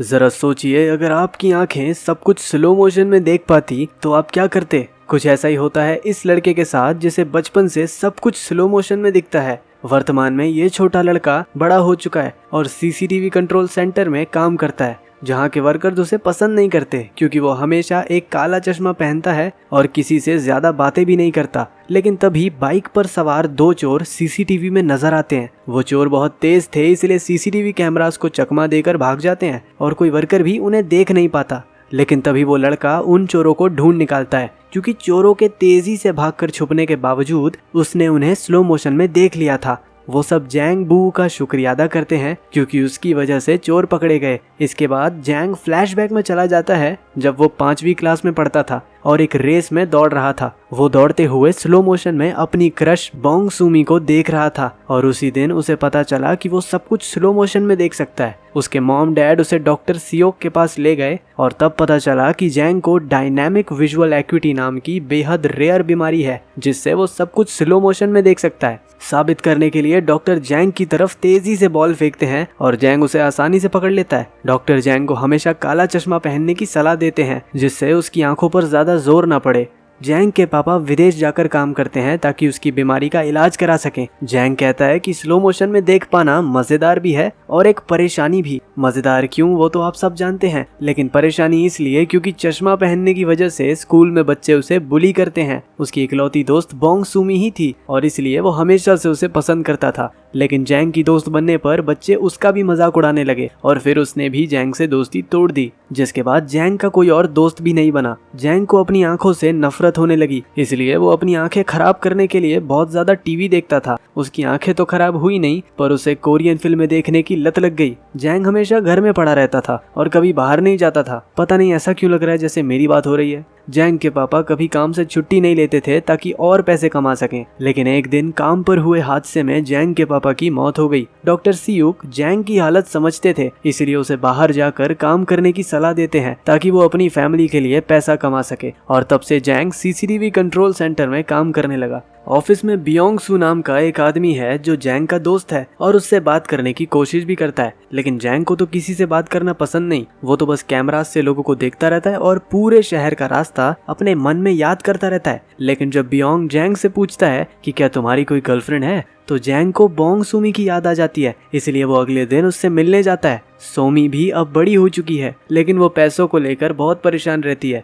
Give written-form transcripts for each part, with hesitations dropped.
जरा सोचिए, अगर आपकी आंखें सब कुछ स्लो मोशन में देख पाती तो आप क्या करते। कुछ ऐसा ही होता है इस लड़के के साथ जिसे बचपन से सब कुछ स्लो मोशन में दिखता है। वर्तमान में ये छोटा लड़का बड़ा हो चुका है और सीसीटीवी कंट्रोल सेंटर में काम करता है, जहाँ के वर्कर्स उसे पसंद नहीं करते क्योंकि वो हमेशा एक काला चश्मा पहनता है और किसी से ज्यादा बातें भी नहीं करता। लेकिन तभी बाइक पर सवार दो चोर सीसीटीवी में नजर आते हैं। वो चोर बहुत तेज थे, इसलिए सीसीटीवी कैमरास को चकमा देकर भाग जाते हैं और कोई वर्कर भी उन्हें देख नहीं पाता। लेकिन तभी वो लड़का उन चोरों को ढूंढ निकालता है, क्योंकि चोरों के तेजी से भागकर छुपने के बावजूद उसने उन्हें स्लो मोशन में देख लिया था। वो सब जैंग बू का शुक्रिया अदा करते हैं क्योंकि उसकी वजह से चोर पकड़े गए। इसके बाद जैंग फ्लैशबैक में चला जाता है जब वो 5वीं क्लास में पढ़ता था और एक रेस में दौड़ रहा था। वो दौड़ते हुए स्लो मोशन में अपनी क्रश बोंग सूमी को देख रहा था और उसी दिन उसे पता चला कि वो सब कुछ स्लो मोशन में देख सकता है। उसके मॉम डैड उसे डॉक्टर सियोक के पास ले गए और तब पता चला कि जैंग को डायनामिक विजुअल एक्यूटी नाम की बेहद रेयर बीमारी है, जिससे वो सब कुछ स्लो मोशन में देख सकता है। साबित करने के लिए डॉक्टर जैंग की तरफ तेजी से बॉल फेंकते हैं और जैंग उसे आसानी से पकड़ लेता है। डॉक्टर जैंग को हमेशा काला चश्मा पहनने की सलाह देते हैं, जिससे उसकी आंखों पर ज्यादा जोर न पड़े। जैंग के पापा विदेश जाकर काम करते हैं ताकि उसकी बीमारी का इलाज करा सकें। जैंग कहता है कि स्लो मोशन में देख पाना मजेदार भी है और एक परेशानी भी। मजेदार क्यों, वो तो आप सब जानते हैं, लेकिन परेशानी इसलिए क्योंकि चश्मा पहनने की वजह से स्कूल में बच्चे उसे बुली करते हैं। उसकी इकलौती दोस्त बोंग सूमी ही थी और इसलिए वो हमेशा से उसे पसंद करता था। लेकिन जैंग की दोस्त बनने पर बच्चे उसका भी मजाक उड़ाने लगे और फिर उसने भी जैंग से दोस्ती तोड़ दी, जिसके बाद जैंग का कोई और दोस्त भी नहीं बना। जैंग को अपनी आंखों से नफरत होने लगी, इसलिए वो अपनी आंखें खराब करने के लिए बहुत ज्यादा टीवी देखता था। उसकी आंखें तो खराब हुई नहीं, पर उसे कोरियन फिल्में देखने की लत लग गई। जैंग हमेशा घर में पड़ा रहता था और कभी बाहर नहीं जाता था। पता नहीं ऐसा क्यों लग रहा है जैसे मेरी बात हो रही है। जैंग के पापा कभी काम से छुट्टी नहीं लेते थे ताकि और पैसे कमा सकें, लेकिन एक दिन काम पर हुए हादसे में जैंग के पापा की मौत हो गई। डॉक्टर सियुक जैंग की हालत समझते थे, इसलिए उसे बाहर जाकर काम करने की सलाह देते हैं ताकि वो अपनी फैमिली के लिए पैसा कमा सके। और तब से जैंग सीसीटीवी कंट्रोल सेंटर में काम करने लगा। ऑफिस में बियोंग सू नाम का एक आदमी है जो जैंग का दोस्त है और उससे बात करने की कोशिश भी करता है, लेकिन जैंग को तो किसी से बात करना पसंद नहीं। वो तो बस कैमरा से लोगों को देखता रहता है और पूरे शहर का रास्ता अपने मन में याद करता रहता है। लेकिन जब बियोंग जैंग से पूछता है कि क्या तुम्हारी कोई गर्लफ्रेंड है, तो जैंग को बोंग सूमी की याद आ जाती है, इसलिए वो अगले दिन उससे मिलने जाता है। सोमी भी अब बड़ी हो चुकी है, लेकिन वो पैसों को लेकर बहुत परेशान रहती है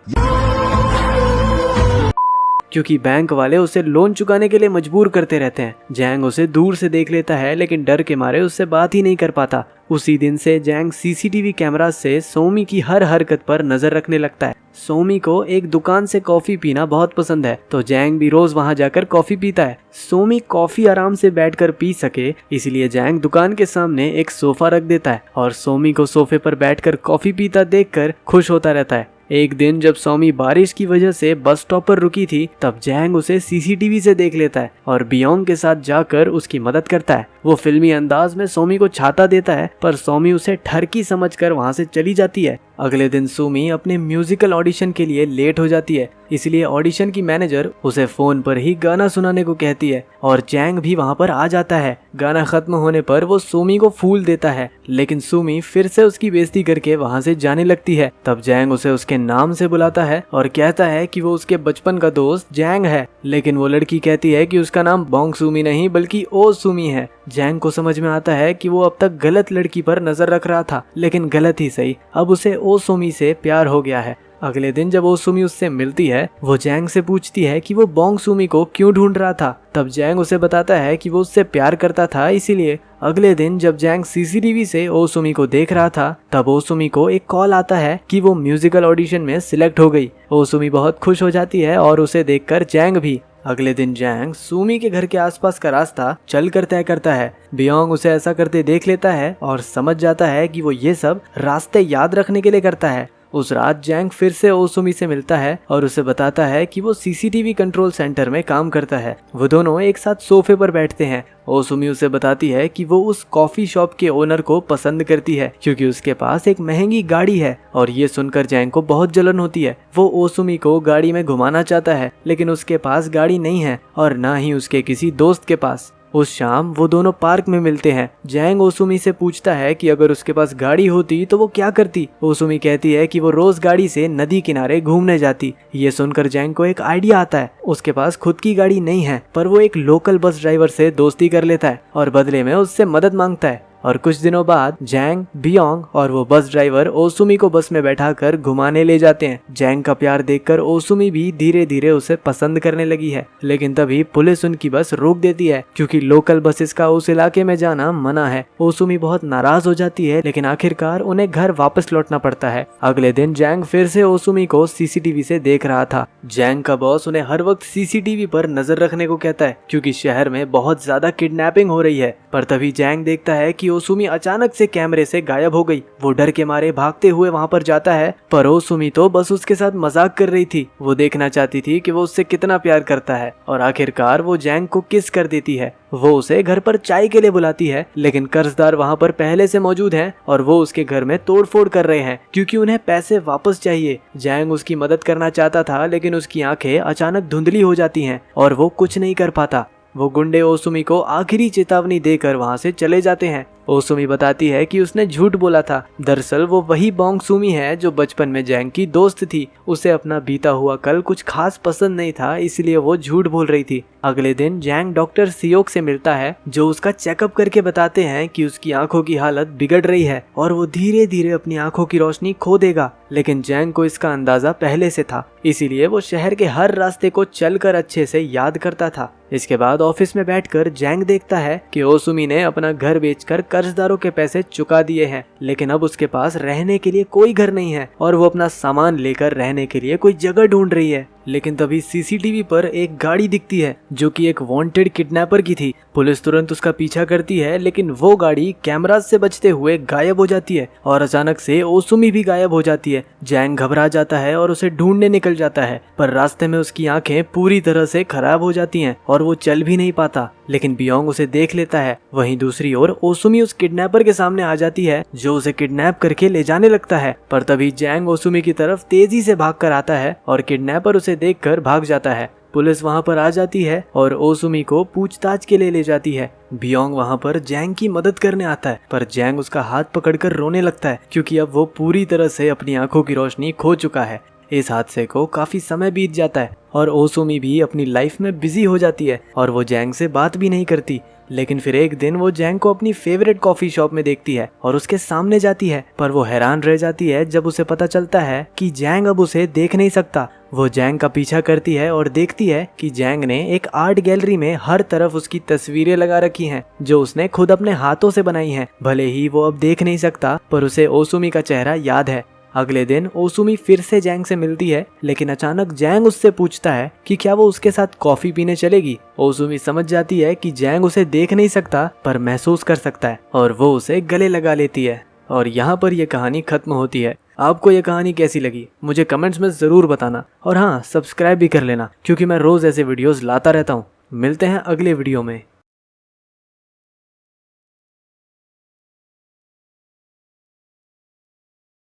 क्योंकि बैंक वाले उसे लोन चुकाने के लिए मजबूर करते रहते हैं। जैंग उसे दूर से देख लेता है, लेकिन डर के मारे उससे बात ही नहीं कर पाता। उसी दिन से जैंग सीसीटीवी कैमरा से सोमी की हर हरकत पर नजर रखने लगता है। सोमी को एक दुकान से कॉफी पीना बहुत पसंद है, तो जैंग भी रोज वहां जाकर कॉफी पीता है। सोमी कॉफी आराम से बैठकर पी सके, इसलिए जैंग दुकान के सामने एक सोफा रख देता है और सोमी को सोफे पर बैठकर कॉफी पीता देखकर खुश होता रहता है। एक दिन जब सोमी बारिश की वजह से बस स्टॉप पर रुकी थी, तब जैंग उसे सीसीटीवी से देख लेता है और बियोंग के साथ जाकर उसकी मदद करता है। वो फिल्मी अंदाज में सोमी को छाता देता है, पर सोमी उसे ठरकी समझकर वहां से चली जाती है। अगले दिन सोमी अपने म्यूजिकल ऑडिशन के लिए लेट हो जाती है, इसलिए ऑडिशन की मैनेजर उसे फोन पर ही गाना सुनाने को कहती है और जैंग भी वहां पर आ जाता है। गाना खत्म होने पर वो सोमी को फूल देता है, लेकिन सोमी फिर से उसकी बेइज्जती करके वहां से जाने लगती है। तब जैंग उसे उसके नाम से बुलाता है और कहता है कि वो उसके बचपन का दोस्त जैंग है, लेकिन वो लड़की कहती है कि उसका नाम बोंग सूमी नहीं बल्कि ओ सूमी है। जैंग को समझ में आता है कि वो अब तक गलत लड़की पर नजर रख रहा था, लेकिन गलत ही सही, अब उसे ओ सूमी से प्यार हो गया है। अगले दिन जब ओ सूमी उससे मिलती है, वो जैंग से पूछती है कि वो बोंग सूमी को क्यों ढूंढ रहा था। तब जैंग उसे बताता है कि वो उससे प्यार करता था, इसीलिए। अगले दिन जब जैंग सीसीटीवी से ओ सूमी को देख रहा था, तब ओ सूमी को एक कॉल आता है कि वो म्यूजिकल ऑडिशन में सिलेक्ट हो गई। ओ सूमी बहुत खुश हो जाती है और उसे देखकर जैंग भी। अगले दिन जैंग सूमी के घर के आसपास का रास्ता चलकर तय करता है। बियोंग उसे ऐसा करते देख लेता है और समझ जाता है कि वो ये सब रास्ते याद रखने के लिए करता है। उस रात जैंग फिर से ओसुमी से मिलता है और उसे बताता है कि वो सीसीटीवी कंट्रोल सेंटर में काम करता है। वो दोनों एक साथ सोफे पर बैठते हैं। ओसुमी उसे बताती है कि वो उस कॉफी शॉप के ओनर को पसंद करती है क्योंकि उसके पास एक महंगी गाड़ी है, और ये सुनकर जैंग को बहुत जलन होती है। वो ओसुमी को गाड़ी में घुमाना चाहता है, लेकिन उसके पास गाड़ी नहीं है और ना ही उसके किसी दोस्त के पास। उस शाम वो दोनों पार्क में मिलते हैं। जैंग ओसुमी से पूछता है कि अगर उसके पास गाड़ी होती तो वो क्या करती। ओसुमी कहती है कि वो रोज गाड़ी से नदी किनारे घूमने जाती। ये सुनकर जैंग को एक आइडिया आता है। उसके पास खुद की गाड़ी नहीं है, पर वो एक लोकल बस ड्राइवर से दोस्ती कर लेता है और बदले में उससे मदद मांगता है। और कुछ दिनों बाद जैंग, बियोंग और वो बस ड्राइवर ओसुमी को बस में बैठाकर घुमाने ले जाते हैं। जैंग का प्यार देखकर ओसुमी भी धीरे धीरे उसे पसंद करने लगी है, लेकिन तभी पुलिस उनकी बस रोक देती है क्योंकि लोकल बसेस का उस इलाके में जाना मना है। ओसुमी बहुत नाराज हो जाती है, लेकिन आखिरकार उन्हें घर वापस लौटना पड़ता है। अगले दिन जैंग फिर से ओसुमी को सीसीटीवी से देख रहा था। जैंग का बॉस उन्हें हर वक्त सीसीटीवी पर नजर रखने को कहता है क्योंकि शहर में बहुत ज्यादा किडनैपिंग हो रही है। पर तभी जैंग देखता है कि ओसुमी अचानक से कैमरे से गायब हो गई। वो डर के मारे भागते हुए वहां पर जाता है, पर ओसुमी तो बस उसके साथ मजाक कर रही थी। वो देखना चाहती थी कि वो उससे कितना प्यार करता है और आखिरकार वो जैंग को किस कर देती है। वो उसे घर पर चाय के लिए बुलाती है, लेकिन कर्जदार वहां पर पहले से मौजूद हैं और वो उसके घर में तोड़फोड़ कर रहे हैं क्योंकि उन्हें पैसे वापस चाहिए। जैंग उसकी मदद करना चाहता था, लेकिन उसकी आंखें अचानक धुंधली हो जाती हैं और वो कुछ नहीं कर पाता। वो गुंडे ओसुमी को आखिरी चेतावनी देकर वहां से चले जाते हैं। ओसुमी बताती है कि उसने झूठ बोला था। दरअसल वो वही बोंग सुमी है जो बचपन में जैंग की दोस्त थी। उसे अपना बीता हुआ कल कुछ खास पसंद नहीं था, इसलिए वो झूठ बोल रही थी। अगले दिन जैंग डॉक्टर सियोक से मिलता है, जो उसका चेकअप करके बताते हैं कि उसकी आंखों की हालत बिगड़ रही है और वो धीरे धीरे अपनी आंखों की रोशनी खो देगा। लेकिन जैंग को इसका अंदाजा पहले से था, इसीलिए वो शहर के हर रास्ते को चलकर अच्छे से याद करता था। इसके बाद ऑफिस में बैठकर जैंग देखता है कि ओसुमी ने अपना घर बेचकर कर्जदारों के पैसे चुका दिए हैं, लेकिन अब उसके पास रहने के लिए कोई घर नहीं है और वो अपना सामान लेकर रहने के लिए कोई जगह ढूंढ रही है। लेकिन तभी सीसीटीवी पर एक गाड़ी दिखती है जो कि एक वांटेड किडनैपर की थी। पुलिस तुरंत उसका पीछा करती है, लेकिन वो गाड़ी कैमरास से बचते हुए गायब हो जाती है और अचानक से ओसुमी भी गायब हो जाती है। जैंग घबरा जाता है और उसे ढूंढने निकल जाता है, पर रास्ते में उसकी आंखें पूरी तरह से खराब हो जाती हैं और वो चल भी नहीं पाता। लेकिन बियोंग उसे देख लेता है। वहीं दूसरी ओर ओसुमी उस किडनैपर के सामने आ जाती है जो उसे किडनैप करके ले जाने लगता है, पर तभी जैंग ओसुमी की तरफ तेजी से भागकर आता है और किडनैपर उसे देखकर भाग जाता है। पुलिस वहां पर आ जाती है और ओसुमी को पूछताछ के लिए ले जाती है। बियोंग वहां पर जैंग की मदद करने आता है, पर जैंग उसका हाथ पकड़कर रोने लगता है क्योंकि अब वो पूरी तरह से अपनी आंखों की रोशनी खो चुका है। इस हादसे को काफी समय बीत जाता है और ओसुमी भी अपनी लाइफ में बिजी हो जाती है और वो जैंग से बात भी नहीं करती। लेकिन फिर एक दिन वो जैंग को अपनी फेवरेट कॉफी शॉप में देखती है और उसके सामने जाती है, पर वो हैरान रह जाती है जब उसे पता चलता है कि जैंग अब उसे देख नहीं सकता। वो जैंग का पीछा करती है और देखती है कि जैंग ने एक आर्ट गैलरी में हर तरफ उसकी तस्वीरें लगा रखी हैं जो उसने खुद अपने हाथों से बनाई हैं। भले ही वो अब देख नहीं सकता, पर उसे ओसुमी का चेहरा याद है। अगले दिन ओसुमी फिर से जैंग से मिलती है, लेकिन अचानक जैंग उससे पूछता है कि क्या वो उसके साथ कॉफी पीने चलेगी। ओसुमी समझ जाती है कि जैंग उसे देख नहीं सकता, पर महसूस कर सकता है और वो उसे गले लगा लेती है। और यहाँ पर यह कहानी खत्म होती है। आपको यह कहानी कैसी लगी मुझे कमेंट्स में जरूर बताना, और हाँ, सब्सक्राइब भी कर लेना क्योंकि मैं रोज ऐसे वीडियोस लाता रहता हूँ। मिलते हैं अगले वीडियो में।